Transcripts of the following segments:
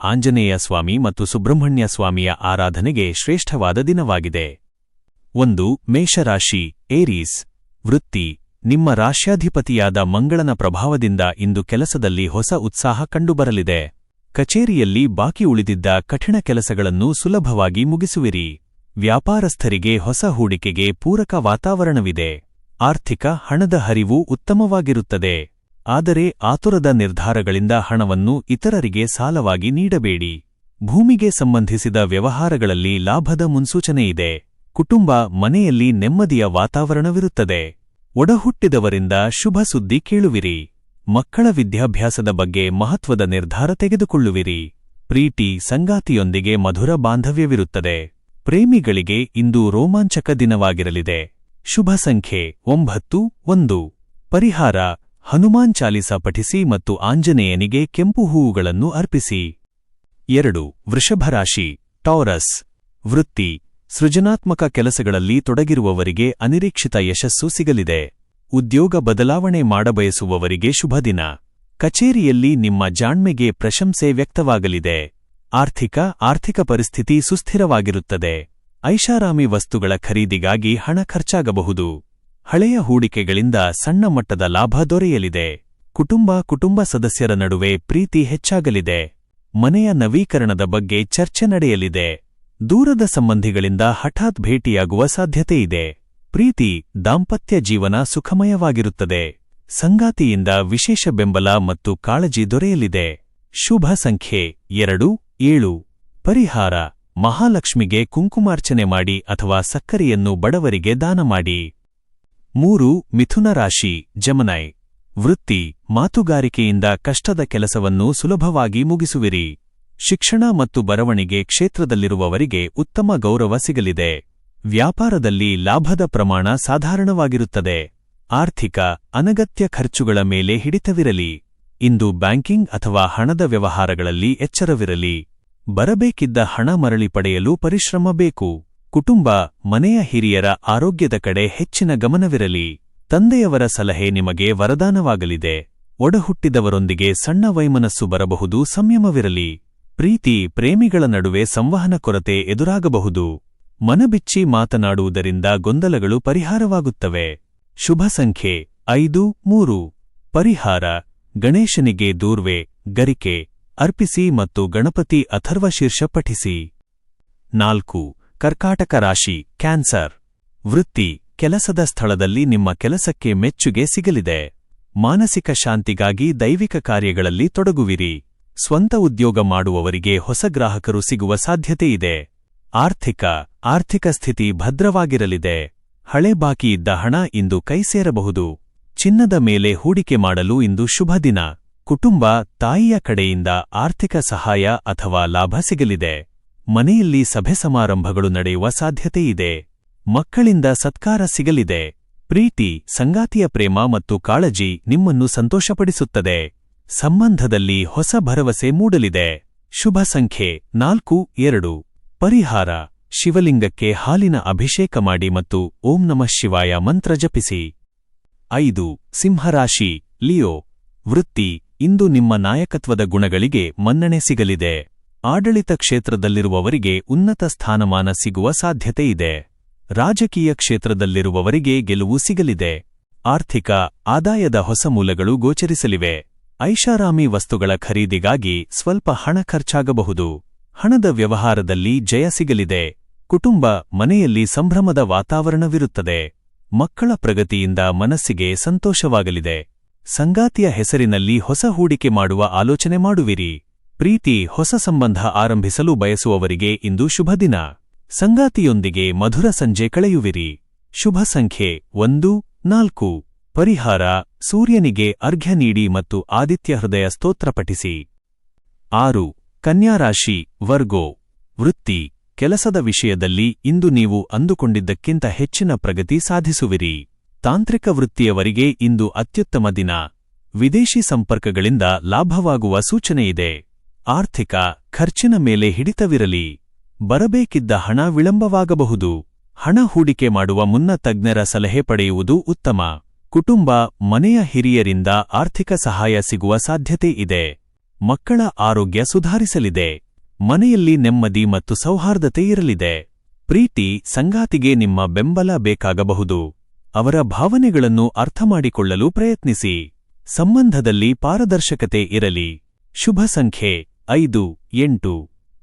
ಆಂಜನೇಯ ಸ್ವಾಮಿ ಮತ್ತು ಸುಬ್ರಹ್ಮಣ್ಯ ಸ್ವಾಮಿಯ ಆರಾಧನೆಗೆ ಶ್ರೇಷ್ಠವಾದ ದಿನವಾಗಿದೆ. 1. ಮೇಷರಾಶಿ ಏರೀಸ್. ವೃತ್ತಿ. ನಿಮ್ಮ ರಾಶ್ಯಾಧಿಪತಿಯಾದ ಮಂಗಳನ ಪ್ರಭಾವದಿಂದ ಇಂದು ಕೆಲಸದಲ್ಲಿ ಹೊಸ ಉತ್ಸಾಹ ಕಂಡುಬರಲಿದೆ. ಕಚೇರಿಯಲ್ಲಿ ಬಾಕಿ ಉಳಿದಿದ್ದ ಕಠಿಣ ಕೆಲಸಗಳನ್ನು ಸುಲಭವಾಗಿ ಮುಗಿಸುವಿರಿ. ವ್ಯಾಪಾರಸ್ಥರಿಗೆ ಹೊಸ ಹೂಡಿಕೆಗೆ ಪೂರಕ ವಾತಾವರಣವಿದೆ. ಆರ್ಥಿಕ ಹಣದ ಹರಿವು ಉತ್ತಮವಾಗಿರುತ್ತದೆ. ಆದರೆ ಆತುರದ ನಿರ್ಧಾರಗಳಿಂದ ಹಣವನ್ನು ಇತರರಿಗೆ ಸಾಲವಾಗಿ ನೀಡಬೇಡಿ. ಭೂಮಿಗೆ ಸಂಬಂಧಿಸಿದ ವ್ಯವಹಾರಗಳಲ್ಲಿ ಲಾಭದ ಮುನ್ಸೂಚನೆಯಿದೆ. ಕುಟುಂಬ ಮನೆಯಲ್ಲಿ ನೆಮ್ಮದಿಯ ವಾತಾವರಣವಿರುತ್ತದೆ. ಒಡಹುಟ್ಟಿದವರಿಂದ ಶುಭ ಸುದ್ದಿ ಕೇಳುವಿರಿ. ಮಕ್ಕಳ ವಿದ್ಯಾಭ್ಯಾಸದ ಬಗ್ಗೆ ಮಹತ್ವದ ನಿರ್ಧಾರ ತೆಗೆದುಕೊಳ್ಳುವಿರಿ. ಪ್ರೀತಿ ಸಂಗಾತಿಯೊಂದಿಗೆ ಮಧುರ ಬಾಂಧವ್ಯವಿರುತ್ತದೆ. ಪ್ರೇಮಿಗಳಿಗೆ ಇಂದು ರೋಮಾಂಚಕ ದಿನವಾಗಿರಲಿದೆ. ಶುಭ ಸಂಖ್ಯೆ 9 1. ಪರಿಹಾರ. ಹನುಮಾನ್ ಚಾಲಿಸ ಪಠಿಸಿ ಮತ್ತು ಆಂಜನೇಯನಿಗೆ ಕೆಂಪು ಹೂವುಗಳನ್ನು ಅರ್ಪಿಸಿ. 2. ವೃಷಭರಾಶಿ ಟಾರಸ್. ವೃತ್ತಿ. ಸೃಜನಾತ್ಮಕ ಕೆಲಸಗಳಲ್ಲಿ ತೊಡಗಿರುವವರಿಗೆ ಅನಿರೀಕ್ಷಿತ ಯಶಸ್ಸು ಸಿಗಲಿದೆ. ಉದ್ಯೋಗ ಬದಲಾವಣೆ ಮಾಡಬಯಸುವವರಿಗೆ ಶುಭದಿನ. ಕಚೇರಿಯಲ್ಲಿ ನಿಮ್ಮ ಜಾಣ್ಮೆಗೆ ಪ್ರಶಂಸೆ ವ್ಯಕ್ತವಾಗಲಿದೆ. ಆರ್ಥಿಕ ಪರಿಸ್ಥಿತಿ ಸುಸ್ಥಿರವಾಗಿರುತ್ತದೆ. ಐಷಾರಾಮಿ ವಸ್ತುಗಳ ಖರೀದಿಗಾಗಿ ಹಣ ಖರ್ಚಾಗಬಹುದು. ಹಳೆಯ ಹೂಡಿಕೆಗಳಿಂದ ಸಣ್ಣ ಮಟ್ಟದ ಲಾಭ ದೊರೆಯಲಿದೆ. ಕುಟುಂಬ ಸದಸ್ಯರ ನಡುವೆ ಪ್ರೀತಿ ಹೆಚ್ಚಾಗಲಿದೆ. ಮನೆಯ ನವೀಕರಣದ ಬಗ್ಗೆ ಚರ್ಚೆ ನಡೆಯಲಿದೆ. ದೂರದ ಸಂಬಂಧಿಗಳಿಂದ ಹಠಾತ್ ಭೇಟಿಯಾಗುವ ಸಾಧ್ಯತೆಯಿದೆ. ಪ್ರೀತಿ ದಾಂಪತ್ಯ ಜೀವನ ಸುಖಮಯವಾಗಿರುತ್ತದೆ. ಸಂಗಾತಿಯಿಂದ ವಿಶೇಷ ಬೆಂಬಲ ಮತ್ತು ಕಾಳಜಿ ದೊರೆಯಲಿದೆ. ಶುಭ ಸಂಖ್ಯೆ 2 7. ಪರಿಹಾರ. ಮಹಾಲಕ್ಷ್ಮಿಗೆ ಕುಂಕುಮಾರ್ಚನೆ ಮಾಡಿ ಅಥವಾ ಸಕ್ಕರೆಯನ್ನು ಬಡವರಿಗೆ ದಾನ ಮಾಡಿ. 3. ಮಿಥುನ ರಾಶಿ ಜಮನೈ. ವೃತ್ತಿ. ಮಾತುಗಾರಿಕೆಯಿಂದ ಕಷ್ಟದ ಕೆಲಸವನ್ನು ಸುಲಭವಾಗಿ ಮುಗಿಸುವಿರಿ. ಶಿಕ್ಷಣ ಮತ್ತು ಬರವಣಿಗೆ ಕ್ಷೇತ್ರದಲ್ಲಿರುವವರಿಗೆ ಉತ್ತಮ ಗೌರವ ಸಿಗಲಿದೆ. ವ್ಯಾಪಾರದಲ್ಲಿ ಲಾಭದ ಪ್ರಮಾಣ ಸಾಧಾರಣವಾಗಿರುತ್ತದೆ. ಆರ್ಥಿಕ ಅನಗತ್ಯ ಖರ್ಚುಗಳ ಮೇಲೆ ಹಿಡಿತವಿರಲಿ. ಇಂದು ಬ್ಯಾಂಕಿಂಗ್ ಅಥವಾ ಹಣದ ವ್ಯವಹಾರಗಳಲ್ಲಿ ಎಚ್ಚರವಿರಲಿ. ಬರಬೇಕಿದ್ದ ಹಣ ಮರಳಿ ಪಡೆಯಲು ಪರಿಶ್ರಮ ಬೇಕು. ಕುಟುಂಬ ಮನೆಯ ಹಿರಿಯರ ಆರೋಗ್ಯದ ಕಡೆ ಹೆಚ್ಚಿನ ಗಮನವಿರಲಿ. ತಂದೆಯವರ ಸಲಹೆ ನಿಮಗೆ ವರದಾನವಾಗಲಿದೆ. ಒಡಹುಟ್ಟಿದವರೊಂದಿಗೆ ಸಣ್ಣ ವೈಮನಸ್ಸು ಬರಬಹುದು. ಸಂಯಮವಿರಲಿ. ಪ್ರೀತಿ ಪ್ರೇಮಿಗಳ ನಡುವೆ ಸಂವಹನ ಕೊರತೆ ಎದುರಾಗಬಹುದು. ಮನಬಿಚ್ಚಿ ಮಾತನಾಡುವುದರಿಂದ ಗೊಂದಲಗಳು ಪರಿಹಾರವಾಗುತ್ತವೆ. ಶುಭ ಸಂಖ್ಯೆ 5 3. ಪರಿಹಾರ. ಗಣೇಶನಿಗೆ ದೂರ್ವೆ ಗರಿಕೆ ಅರ್ಪಿಸಿ ಮತ್ತು ಗಣಪತಿ ಅಥರ್ವಶೀರ್ಷ ಪಠಿಸಿ. 4. ಕರ್ಕಾಟಕ ರಾಶಿ ಕ್ಯಾನ್ಸರ್. ವೃತ್ತಿ. ಕೆಲಸದ ಸ್ಥಳದಲ್ಲಿ ನಿಮ್ಮ ಕೆಲಸಕ್ಕೆ ಮೆಚ್ಚುಗೆ ಸಿಗಲಿದೆ. ಮಾನಸಿಕ ಶಾಂತಿಗಾಗಿ ದೈವಿಕ ಕಾರ್ಯಗಳಲ್ಲಿ ತೊಡಗುವಿರಿ. ಸ್ವಂತ ಉದ್ಯೋಗ ಮಾಡುವವರಿಗೆ ಹೊಸ ಗ್ರಾಹಕರು ಸಿಗುವ ಸಾಧ್ಯತೆಯಿದೆ. ಆರ್ಥಿಕ ಸ್ಥಿತಿ ಭದ್ರವಾಗಿರಲಿದೆ. ಹಳೆ ಬಾಕಿಯಿದ್ದ ಹಣ ಇಂದು ಕೈಸೇರಬಹುದು. ಚಿನ್ನದ ಮೇಲೆ ಹೂಡಿಕೆ ಮಾಡಲು ಇಂದು ಶುಭ ದಿನ. ಕುಟುಂಬ ತಾಯಿಯ ಕಡೆಯಿಂದ ಆರ್ಥಿಕ ಸಹಾಯ ಅಥವಾ ಲಾಭ ಸಿಗಲಿದೆ. ಮನೆಯಲ್ಲಿ ಸಭೆ ಸಮಾರಂಭಗಳು ನಡೆಯುವ ಸಾಧ್ಯತೆಯಿದೆ. ಮಕ್ಕಳಿಂದ ಸತ್ಕಾರ ಸಿಗಲಿದೆ. ಪ್ರೀತಿ ಸಂಗಾತಿಯ ಪ್ರೇಮ ಮತ್ತು ಕಾಳಜಿ ನಿಮ್ಮನ್ನು ಸಂತೋಷಪಡಿಸುತ್ತದೆ. ಸಂಬಂಧದಲ್ಲಿ ಹೊಸ ಭರವಸೆ ಮೂಡಲಿದೆ. ಶುಭ ಸಂಖ್ಯೆ 4 2. ಪರಿಹಾರ. ಶಿವಲಿಂಗಕ್ಕೆ ಹಾಲಿನ ಅಭಿಷೇಕ ಮಾಡಿ ಮತ್ತು ಓಂ ನಮಃ ಶಿವಾಯ ಮಂತ್ರ ಜಪಿಸಿ. 5. ಸಿಂಹರಾಶಿ ಲಿಯೋ. ವೃತ್ತಿ. ಇಂದು ನಿಮ್ಮ ನಾಯಕತ್ವದ ಗುಣಗಳಿಗೆ ಮನ್ನಣೆ ಸಿಗಲಿದೆ. ಆಡಳಿತ ಕ್ಷೇತ್ರದಲ್ಲಿರುವವರಿಗೆ ಉನ್ನತ ಸ್ಥಾನಮಾನ ಸಿಗುವ ಸಾಧ್ಯತೆಯಿದೆ. ರಾಜಕೀಯ ಕ್ಷೇತ್ರದಲ್ಲಿರುವವರಿಗೆ ಗೆಲುವು ಸಿಗಲಿದೆ. ಆರ್ಥಿಕ ಆದಾಯದ ಹೊಸ ಮೂಲಗಳು ಗೋಚರಿಸಲಿವೆ. ಐಷಾರಾಮಿ ವಸ್ತುಗಳ ಖರೀದಿಗಾಗಿ ಸ್ವಲ್ಪ ಹಣ ಖರ್ಚಾಗಬಹುದು. ಹಣದ ವ್ಯವಹಾರದಲ್ಲಿ ಜಯ ಸಿಗಲಿದೆ. ಕುಟುಂಬ ಮನೆಯಲ್ಲಿ ಸಂಭ್ರಮದ ವಾತಾವರಣವಿರುತ್ತದೆ. ಮಕ್ಕಳ ಪ್ರಗತಿಯಿಂದ ಮನಸ್ಸಿಗೆ ಸಂತೋಷವಾಗಲಿದೆ. ಸಂಗಾತಿಯ ಹೆಸರಿನಲ್ಲಿ ಹೊಸ ಹೂಡಿಕೆ ಮಾಡುವ ಆಲೋಚನೆ ಮಾಡುವಿರಿ. ಪ್ರೀತಿ ಹೊಸ ಸಂಬಂಧ ಆರಂಭಿಸಲು ಬಯಸುವವರಿಗೆ ಇಂದು ಶುಭ ದಿನ. ಸಂಗಾತಿಯೊಂದಿಗೆ ಮಧುರ ಸಂಜೆ ಕಳೆಯುವಿರಿ. ಶುಭ ಸಂಖ್ಯೆ 1 4. ಪರಿಹಾರ. ಸೂರ್ಯನಿಗೆ ಅರ್ಘ್ಯ ನೀಡಿ ಮತ್ತು ಆದಿತ್ಯ ಹೃದಯ ಸ್ತೋತ್ರ ಪಠಿಸಿ. 6. ಕನ್ಯಾರಾಶಿ ವರ್ಗೋ. ವೃತ್ತಿ. ಕೆಲಸದ ವಿಷಯದಲ್ಲಿ ಇಂದು ನೀವು ಅಂದುಕೊಂಡಿದ್ದಕ್ಕಿಂತ ಹೆಚ್ಚಿನ ಪ್ರಗತಿ ಸಾಧಿಸುವಿರಿ. ತಾಂತ್ರಿಕ ವೃತ್ತಿಯವರಿಗೆ ಇಂದು ಅತ್ಯುತ್ತಮ ದಿನ. ವಿದೇಶಿ ಸಂಪರ್ಕಗಳಿಂದ ಲಾಭವಾಗುವ ಸೂಚನೆಯಿದೆ. ಆರ್ಥಿಕ ಖರ್ಚಿನ ಮೇಲೆ ಹಿಡಿತವಿರಲಿ. ಬರಬೇಕಿದ್ದ ಹಣ ವಿಳಂಬವಾಗಬಹುದು. ಹಣ ಹೂಡಿಕೆ ಮಾಡುವ ಮುನ್ನ ತಜ್ಞರ ಸಲಹೆ ಪಡೆಯುವುದು ಉತ್ತಮ. ಕುಟುಂಬ ಮನೆಯ ಹಿರಿಯರಿಂದ ಆರ್ಥಿಕ ಸಹಾಯ ಸಿಗುವ ಸಾಧ್ಯತೆ ಇದೆ. ಮಕ್ಕಳ ಆರೋಗ್ಯ ಸುಧಾರಿಸಲಿದೆ. ಮನೆಯಲ್ಲಿ ನೆಮ್ಮದಿ ಮತ್ತು ಸೌಹಾರ್ದತೆ ಇರಲಿದೆ. ಪ್ರೀತಿ ಸಂಗಾತಿಗೆ ನಿಮ್ಮ ಬೆಂಬಲ ಬೇಕಾಗಬಹುದು. ಅವರ ಭಾವನೆಗಳನ್ನು ಅರ್ಥಮಾಡಿಕೊಳ್ಳಲು ಪ್ರಯತ್ನಿಸಿ. ಸಂಬಂಧದಲ್ಲಿ ಪಾರದರ್ಶಕತೆ ಇರಲಿ. ಶುಭ ಸಂಖ್ಯೆ 5, 8.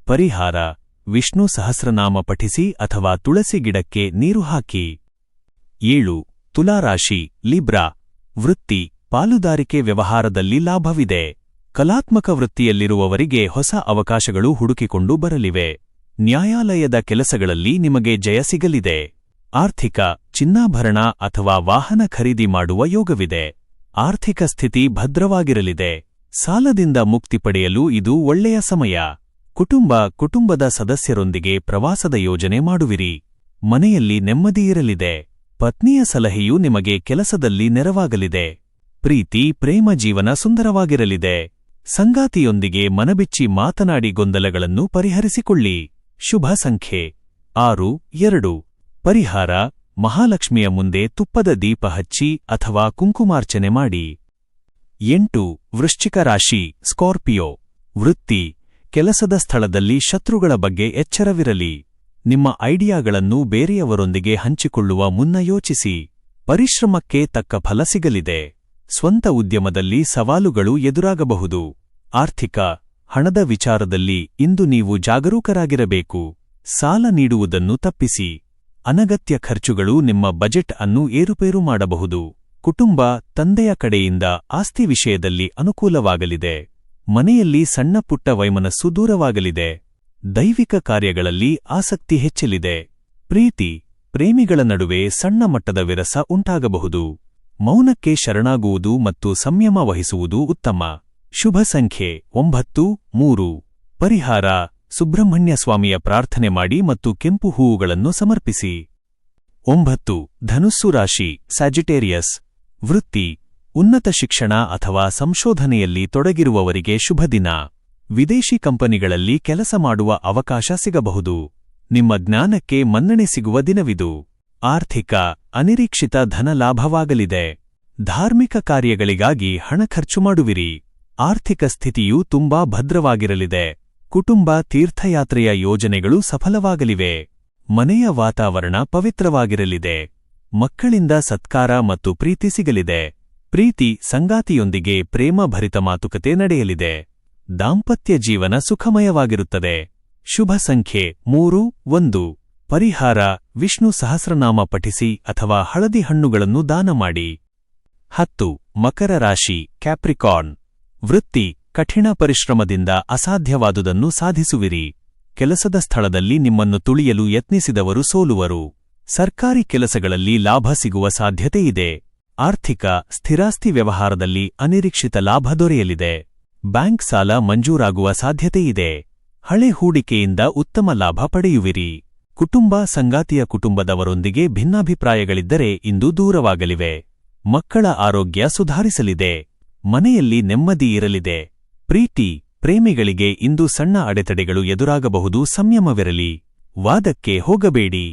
ಪರಿಹಾರ: ವಿಷ್ಣು ಸಹಸ್ರನಾಮ ಪಠಿಸಿ ಅಥವಾ ತುಳಸಿ ಗಿಡಕ್ಕೆ ನೀರು ಹಾಕಿ. 7. ತುಲಾರಾಶಿ ಲಿಬ್ರಾ. ವೃತ್ತಿ: ಪಾಲುದಾರಿಕೆ ವ್ಯವಹಾರದಲ್ಲಿ ಲಾಭವಿದೆ. ಕಲಾತ್ಮಕ ವೃತ್ತಿಯಲ್ಲಿರುವವರಿಗೆ ಹೊಸ ಅವಕಾಶಗಳು ಹುಡುಕಿಕೊಂಡು ಬರಲಿವೆ. ನ್ಯಾಯಾಲಯದ ಕೆಲಸಗಳಲ್ಲಿ ನಿಮಗೆ ಜಯ ಸಿಗಲಿದೆ. ಆರ್ಥಿಕ: ಚಿನ್ನಾಭರಣ ಅಥವಾ ವಾಹನ ಖರೀದಿ ಮಾಡುವ ಯೋಗವಿದೆ. ಆರ್ಥಿಕ ಸ್ಥಿತಿ ಭದ್ರವಾಗಿರಲಿದೆ. ಸಾಲದಿಂದ ಮುಕ್ತಿ ಪಡೆಯಲು ಇದು ಒಳ್ಳೆಯ ಸಮಯ. ಕುಟುಂಬದ ಸದಸ್ಯರೊಂದಿಗೆ ಪ್ರವಾಸದ ಯೋಜನೆ ಮಾಡುವಿರಿ. ಮನೆಯಲ್ಲಿ ನೆಮ್ಮದಿಯಿರಲಿದೆ. ಪತ್ನಿಯ ಸಲಹೆಯು ನಿಮಗೆ ಕೆಲಸದಲ್ಲಿ ನೆರವಾಗಲಿದೆ. ಪ್ರೀತಿ ಪ್ರೇಮ ಜೀವನ ಸುಂದರವಾಗಿರಲಿದೆ. ಸಂಗಾತಿಯೊಂದಿಗೆ ಮನಬಿಚ್ಚಿ ಮಾತನಾಡಿ ಗೊಂದಲಗಳನ್ನು ಪರಿಹರಿಸಿಕೊಳ್ಳಿ. ಶುಭ ಸಂಖ್ಯೆ 6, 2. ಪರಿಹಾರ: ಮಹಾಲಕ್ಷ್ಮಿಯ ಮುಂದೆ ತುಪ್ಪದ ದೀಪ ಹಚ್ಚಿ ಅಥವಾ ಕುಂಕುಮಾರ್ಚನೆ ಮಾಡಿ. 8. ವೃಶ್ಚಿಕ ರಾಶಿ ಸ್ಕಾರ್ಪಿಯೋ. ವೃತ್ತಿ: ಕೆಲಸದ ಸ್ಥಳದಲ್ಲಿ ಶತ್ರುಗಳ ಬಗ್ಗೆ ಎಚ್ಚರವಿರಲಿ. ನಿಮ್ಮ ಐಡಿಯಾಗಳನ್ನು ಬೇರೆಯವರೊಂದಿಗೆ ಹಂಚಿಕೊಳ್ಳುವ ಮುನ್ನ ಯೋಚಿಸಿ. ಪರಿಶ್ರಮಕ್ಕೆ ತಕ್ಕ ಫಲ ಸಿಗಲಿದೆ. ಸ್ವಂತ ಉದ್ಯಮದಲ್ಲಿ ಸವಾಲುಗಳು ಎದುರಾಗಬಹುದು. ಆರ್ಥಿಕ: ಹಣದ ವಿಚಾರದಲ್ಲಿ ಇಂದು ನೀವು ಜಾಗರೂಕರಾಗಿರಬೇಕು. ಸಾಲ ನೀಡುವುದನ್ನು ತಪ್ಪಿಸಿ. ಅನಗತ್ಯ ಖರ್ಚುಗಳು ನಿಮ್ಮ ಬಜೆಟ್ ಅನ್ನು ಏರುಪೇರು ಮಾಡಬಹುದು. ಕುಟುಂಬ ತಂದೆಯ ಕಡೆಯಿಂದ ಆಸ್ತಿ ವಿಷಯದಲ್ಲಿ ಅನುಕೂಲವಾಗಲಿದೆ. ಮನೆಯಲ್ಲಿ ಸಣ್ಣಪುಟ್ಟ ವೈಮನಸ್ಸು ದೂರವಾಗಲಿದೆ. ದೈವಿಕ ಕಾರ್ಯಗಳಲ್ಲಿ ಆಸಕ್ತಿ ಹೆಚ್ಚಲಿದೆ. ಪ್ರೀತಿ: ಪ್ರೇಮಿಗಳ ನಡುವೆ ಸಣ್ಣ ಮಟ್ಟದ ವಿರಸ ಉಂಟಾಗಬಹುದು. ಮೌನಕ್ಕೆ ಶರಣಾಗುವುದು ಮತ್ತು ಸಂಯಮ ವಹಿಸುವುದು ಉತ್ತಮ. ಶುಭ ಸಂಖ್ಯೆ 9, 3. ಪರಿಹಾರ: ಸುಬ್ರಹ್ಮಣ್ಯ ಸ್ವಾಮಿಯ ಪ್ರಾರ್ಥನೆ ಮಾಡಿ ಮತ್ತು ಕೆಂಪು ಹೂವುಗಳನ್ನು ಸಮರ್ಪಿಸಿ. 9. ಧನುಸ್ಸು ರಾಶಿ ಸ್ಯಾಜಿಟೇರಿಯಸ್. ವೃತ್ತಿ: ಉನ್ನತ ಶಿಕ್ಷಣ ಅಥವಾ ಸಂಶೋಧನೆಯಲ್ಲಿ ತೊಡಗಿರುವವರಿಗೆ ಶುಭ ದಿನ. ವಿದೇಶಿ ಕಂಪನಿಗಳಲ್ಲಿ ಕೆಲಸ ಮಾಡುವ ಅವಕಾಶ ಸಿಗಬಹುದು. ನಿಮ್ಮ ಜ್ಞಾನಕ್ಕೆ ಮನ್ನಣೆ ಸಿಗುವ ದಿನವಿದು. ಆರ್ಥಿಕ: ಅನಿರೀಕ್ಷಿತ ಧನಲಾಭವಾಗಲಿದೆ. ಧಾರ್ಮಿಕ ಕಾರ್ಯಗಳಿಗಾಗಿ ಹಣ ಖರ್ಚು ಮಾಡುವಿರಿ. ಆರ್ಥಿಕ ಸ್ಥಿತಿಯು ತುಂಬಾ ಭದ್ರವಾಗಿರಲಿದೆ. ಕುಟುಂಬ ತೀರ್ಥಯಾತ್ರೆಯ ಯೋಜನೆಗಳು ಸಫಲವಾಗಲಿವೆ. ಮನೆಯ ವಾತಾವರಣ ಪವಿತ್ರವಾಗಿರಲಿದೆ. ಮಕ್ಕಳಿಂದ ಸತ್ಕಾರ ಮತ್ತು ಪ್ರೀತಿ ಸಿಗಲಿದೆ. ಪ್ರೀತಿ ಸಂಗಾತಿಯೊಂದಿಗೆ ಪ್ರೇಮಭರಿತ ಮಾತುಕತೆ ನಡೆಯಲಿದೆ. ದಾಂಪತ್ಯ ಜೀವನ ಸುಖಮಯವಾಗಿರುತ್ತದೆ. ಶುಭ ಸಂಖ್ಯೆ 3, 1. ಪರಿಹಾರ: ವಿಷ್ಣು ಸಹಸ್ರನಾಮ ಪಠಿಸಿ ಅಥವಾ ಹಳದಿ ಹಣ್ಣುಗಳನ್ನು ದಾನ ಮಾಡಿ. 10. ಮಕರ ರಾಶಿ ಕ್ಯಾಪ್ರಿಕಾರ್ನ್. ವೃತ್ತಿ: ಕಠಿಣ ಪರಿಶ್ರಮದಿಂದ ಅಸಾಧ್ಯವಾದುದನ್ನು ಸಾಧಿಸುವಿರಿ. ಕೆಲಸದ ಸ್ಥಳದಲ್ಲಿ ನಿಮ್ಮನ್ನು ತುಳಿಯಲು ಯತ್ನಿಸಿದವರು ಸೋಲುವರು. ಸರ್ಕಾರಿ ಕೆಲಸಗಳಲ್ಲಿ ಲಾಭ ಸಿಗುವ ಸಾಧ್ಯತೆಯಿದೆ. ಆರ್ಥಿಕ: ಸ್ಥಿರಾಸ್ತಿ ವ್ಯವಹಾರದಲ್ಲಿ ಅನಿರೀಕ್ಷಿತ ಲಾಭ ದೊರೆಯಲಿದೆ. ಬ್ಯಾಂಕ್ ಸಾಲ ಮಂಜೂರಾಗುವ ಸಾಧ್ಯತೆಯಿದೆ. ಹಳೆ ಹೂಡಿಕೆಯಿಂದ ಉತ್ತಮ ಲಾಭ ಪಡೆಯುವಿರಿ. ಕುಟುಂಬ ಸಂಗಾತಿಯ ಕುಟುಂಬದವರೊಂದಿಗೆ ಭಿನ್ನಾಭಿಪ್ರಾಯಗಳಿದ್ದರೆ ಇಂದು ದೂರವಾಗಲಿವೆ. ಮಕ್ಕಳ ಆರೋಗ್ಯ ಸುಧಾರಿಸಲಿದೆ. ಮನೆಯಲ್ಲಿ ನೆಮ್ಮದಿ ಇರಲಿದೆ. ಪ್ರೀತಿ ಪ್ರೇಮಿಗಳಿಗೆ ಇಂದು ಸಣ್ಣ ಅಡೆತಡೆಗಳು ಎದುರಾಗಬಹುದು. ಸಂಯಮವಿರಲಿ. ವಾದಕ್ಕೆ ಹೋಗಬೇಡಿ.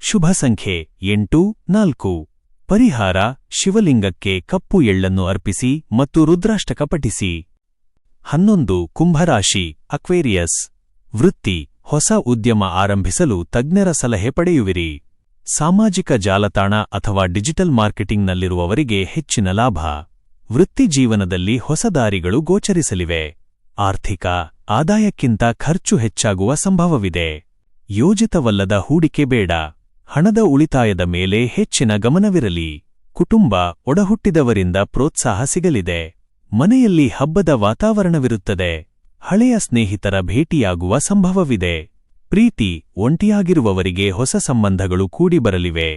ಶುಭ ಸಂಖ್ಯೆ 8, 4. ಪರಿಹಾರ: ಶಿವಲಿಂಗಕ್ಕೆ ಕಪ್ಪು ಎಳ್ಳನ್ನು ಅರ್ಪಿಸಿ ಮತ್ತು ರುದ್ರಾಷ್ಟಕ ಪಠಿಸಿ. 11. ಕುಂಭರಾಶಿ ಅಕ್ವೇರಿಯಸ್. ವೃತ್ತಿ: ಹೊಸ ಉದ್ಯಮ ಆರಂಭಿಸಲು ತಜ್ಞರ ಸಲಹೆ ಪಡೆಯುವಿರಿ. ಸಾಮಾಜಿಕ ಜಾಲತಾಣ ಅಥವಾ ಡಿಜಿಟಲ್ ಮಾರ್ಕೆಟಿಂಗ್ನಲ್ಲಿರುವವರಿಗೆ ಹೆಚ್ಚಿನ ಲಾಭ. ವೃತ್ತಿ ಜೀವನದಲ್ಲಿ ಹೊಸ ದಾರಿಗಳು ಗೋಚರಿಸಲಿವೆ. ಆರ್ಥಿಕ: ಆದಾಯಕ್ಕಿಂತ ಖರ್ಚು ಹೆಚ್ಚಾಗುವ ಸಂಭವವಿದೆ. ಯೋಜಿತವಲ್ಲದ ಹೂಡಿಕೆ ಬೇಡ. ಹಣದ ಉಳಿತಾಯದ ಮೇಲೆ ಹೆಚ್ಚಿನ ಗಮನವಿರಲಿ. ಕುಟುಂಬ ಒಡಹುಟ್ಟಿದವರಿಂದ ಪ್ರೋತ್ಸಾಹ ಸಿಗಲಿದೆ. ಮನೆಯಲ್ಲಿ ಹಬ್ಬದ ವಾತಾವರಣವಿರುತ್ತದೆ. ಹಳೆಯ ಸ್ನೇಹಿತರ ಭೇಟಿಯಾಗುವ ಸಂಭವವಿದೆ. ಪ್ರೀತಿ: ಒಂಟಿಯಾಗಿರುವವರಿಗೆ ಹೊಸ ಸಂಬಂಧಗಳು ಕೂಡಿಬರಲಿವೆ.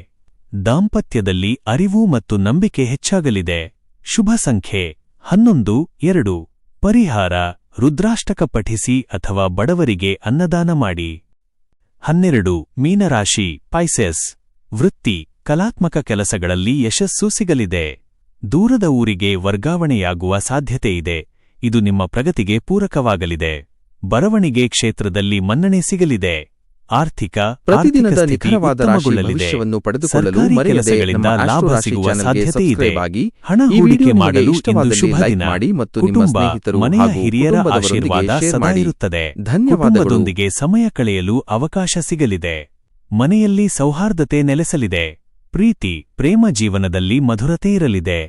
ದಾಂಪತ್ಯದಲ್ಲಿ ಅರಿವು ಮತ್ತು ನಂಬಿಕೆ ಹೆಚ್ಚಾಗಲಿದೆ. ಶುಭ ಸಂಖ್ಯೆ 11, 2. ಪರಿಹಾರ: ರುದ್ರಾಷ್ಟಕ ಪಠಿಸಿ ಅಥವಾ ಬಡವರಿಗೆ ಅನ್ನದಾನ ಮಾಡಿ. 12. ಮೀನರಾಶಿ ಪೈಸೆಸ್. ವೃತ್ತಿ: ಕಲಾತ್ಮಕ ಕೆಲಸಗಳಲ್ಲಿ ಯಶಸ್ಸು ಸಿಗಲಿದೆ. ದೂರದ ಊರಿಗೆ ವರ್ಗಾವಣೆಯಾಗುವ ಸಾಧ್ಯತೆಯಿದೆ. ಇದು ನಿಮ್ಮ ಪ್ರಗತಿಗೆ ಪೂರಕವಾಗಲಿದೆ. ಬರವಣಿಗೆ ಕ್ಷೇತ್ರದಲ್ಲಿ ಮನ್ನಣೆ ಸಿಗಲಿದೆ. ಆರ್ಥಿಕ ಪ್ರತಿದಿನದ ಸ್ಥಿತಿ ನಿಖರವಾದ ರಾಶಿ ಉತ್ತಮಗೊಳ್ಳಲಿದೆ. ಭವಿಷ್ಯವನ್ನು ಪಡೆದುಕೊಳ್ಳಲು ಸರ್ಕಾರಿ ಮರೆಯದೆ ಕೆಲಸಗಳಿಂದ ನಮ್ಮ ಲಾಭ ಆಸ್ಟ್ರೋ ರಾಶಿ ಸಿಗುವ ಚಾನೆಲ್ಗೆ ಸಾಧ್ಯತೆ ಇದೆ. ಸಬ್ಸ್ಕ್ರೈಬ್ ಆಗಿ ಹಣ ಈ ಹೂಡಿಕೆ ವಿಡಿಯೋ ನಿಮಗೆ ಮಾಡಲು ಇಂದು ಇಷ್ಟವಾದಲ್ಲಿ ಶುಭ ಲೈಕ್ ದಿನ. ಮಾಡಿ ಮತ್ತು ನಿಮ್ಮ ಕುಟುಂಬ, ಸ್ನೇಹಿತರು ಮನೆಯ ಹಾಗೂ ಹಿರಿಯರ ಕುಟುಂಬದವರೊಂದಿಗೆ ಆಶೀರ್ವಾದ ಶೇರ್ ಸದಾ ಮಾಡಿ. ಇರುತ್ತದೆ. ಧನ್ಯವಾದಗಳು. ಕುಟುಂಬದೊಂದಿಗೆ ಸಮಯ ಕಳೆಯಲು ಅವಕಾಶ ಸಿಗಲಿದೆ. ಮನೆಯಲ್ಲಿ ಸೌಹಾರ್ದತೆ ನೆಲೆಸಲಿದೆ. ಪ್ರೀತಿ, ಪ್ರೇಮ ಜೀವನದಲ್ಲಿ ಮಧುರತೆ ಇರಲಿದೆ.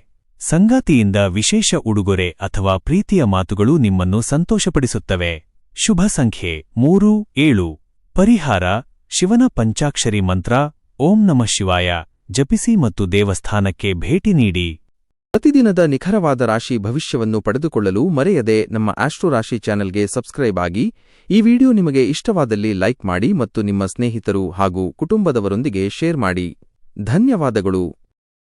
ಸಂಗಾತಿಯಿಂದ ವಿಶೇಷ ಉಡುಗೊರೆ ಅಥವಾ ಪ್ರೀತಿಯ ಮಾತುಗಳು ನಿಮ್ಮನ್ನು ಸಂತೋಷಪಡಿಸುತ್ತವೆ. ಶುಭ ಸಂಖ್ಯೆ 3, 7. ಪರಿಹಾರ: ಶಿವನ ಪಂಚಾಕ್ಷರಿ ಮಂತ್ರ ಓಂ ನಮಃ ಶಿವಾಯ ಜಪಿಸಿ ಮತ್ತು ದೇವಸ್ಥಾನಕ್ಕೆ ಭೇಟಿ ನೀಡಿ. ಪ್ರತಿದಿನದ ನಿಖರವಾದ ರಾಶಿ ಭವಿಷ್ಯವನ್ನು ಪಡೆದುಕೊಳ್ಳಲು ಮರೆಯದೆ ನಮ್ಮ ಆಸ್ಟ್ರೋ ರಾಶಿ ಚಾನೆಲ್ಗೆ ಸಬ್ಸ್ಕ್ರೈಬ್ ಆಗಿ. ಈ ವಿಡಿಯೋ ನಿಮಗೆ ಇಷ್ಟವಾದಲ್ಲಿ ಲೈಕ್ ಮಾಡಿ ಮತ್ತು ನಿಮ್ಮ ಸ್ನೇಹಿತರು ಹಾಗೂ ಕುಟುಂಬದವರೊಂದಿಗೆ ಶೇರ್ ಮಾಡಿ. ಧನ್ಯವಾದಗಳು.